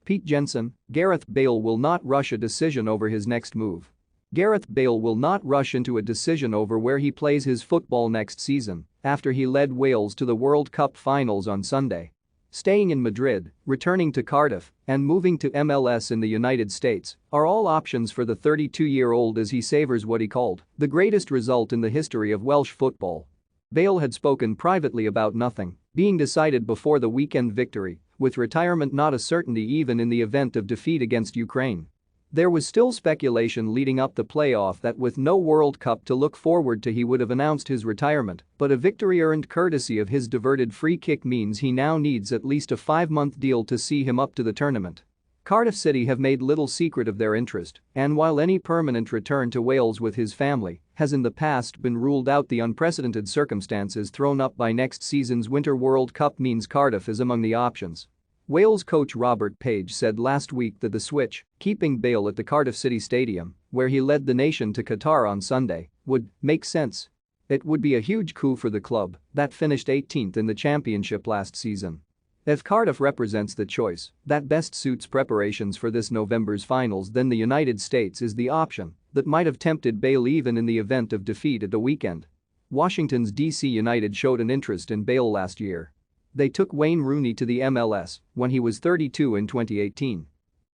Pete JENSON, Gareth Bale will not rush a decision over his next move. Gareth Bale will not rush into a decision over where he plays his football next season after he led Wales to the World Cup finals on Sunday. Staying in Madrid, returning to Cardiff, and moving to MLS in the United States are all options for the 32-year-old as he savors what he called the greatest result in the history of Welsh football. Bale had spoken privately about nothing being decided before the weekend victory, with retirement not a certainty even in the event of defeat against Ukraine. There was still speculation leading up the playoff that with no World Cup to look forward to he would have announced his retirement, but a victory earned courtesy of his diverted free kick means he now needs at least a 5-month deal to see him up to the tournament. Cardiff City have made little secret of their interest, and while any permanent return to Wales with his family has in the past been ruled out, the unprecedented circumstances thrown up by next season's Winter World Cup means Cardiff is among the options. Wales coach Robert Page said last week that the switch, keeping Bale at the Cardiff City Stadium, where he led the nation to Qatar on Sunday, would make sense. It would be a huge coup for the club that finished 18th in the championship last season. If Cardiff represents the choice that best suits preparations for this November's finals, then the United States is the option that might have tempted Bale even in the event of defeat at the weekend. Washington's DC United showed an interest in Bale last year. They took Wayne Rooney to the MLS when he was 32 in 2018.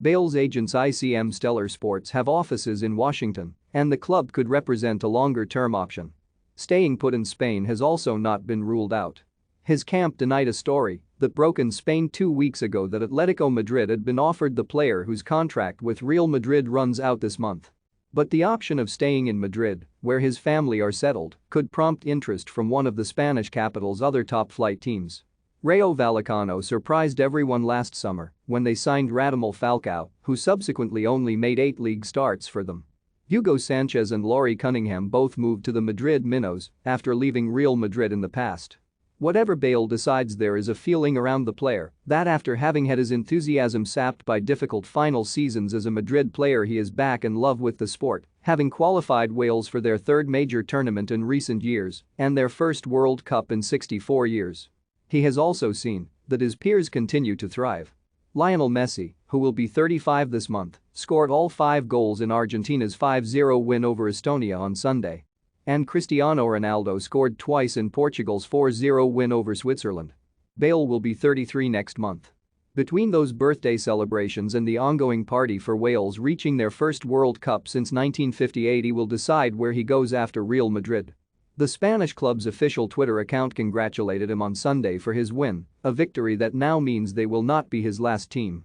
Bale's agents ICM Stellar Sports have offices in Washington, and the club could represent a longer-term option. Staying put in Spain has also not been ruled out. His camp denied a story that broke in Spain 2 weeks ago that Atletico Madrid had been offered the player whose contract with Real Madrid runs out this month. But the option of staying in Madrid, where his family are settled, could prompt interest from one of the Spanish capital's other top-flight teams. Rayo Vallecano surprised everyone last summer when they signed Radamel Falcao, who subsequently only made 8 league starts for them. Hugo Sanchez and Laurie Cunningham both moved to the Madrid Minnows after leaving Real Madrid in the past. Whatever Bale decides, there is a feeling around the player that after having had his enthusiasm sapped by difficult final seasons as a Madrid player, he is back in love with the sport, having qualified Wales for their 3rd major tournament in recent years and their first World Cup in 64 years. He has also seen that his peers continue to thrive. Lionel Messi, who will be 35 this month, scored all 5 goals in Argentina's 5-0 win over Estonia on Sunday. And Cristiano Ronaldo scored twice in Portugal's 4-0 win over Switzerland. Bale will be 33 next month. Between those birthday celebrations and the ongoing party for Wales reaching their first World Cup since 1958, he will decide where he goes after Real Madrid. The Spanish club's official Twitter account congratulated him on Sunday for his win, a victory that now means they will not be his last team.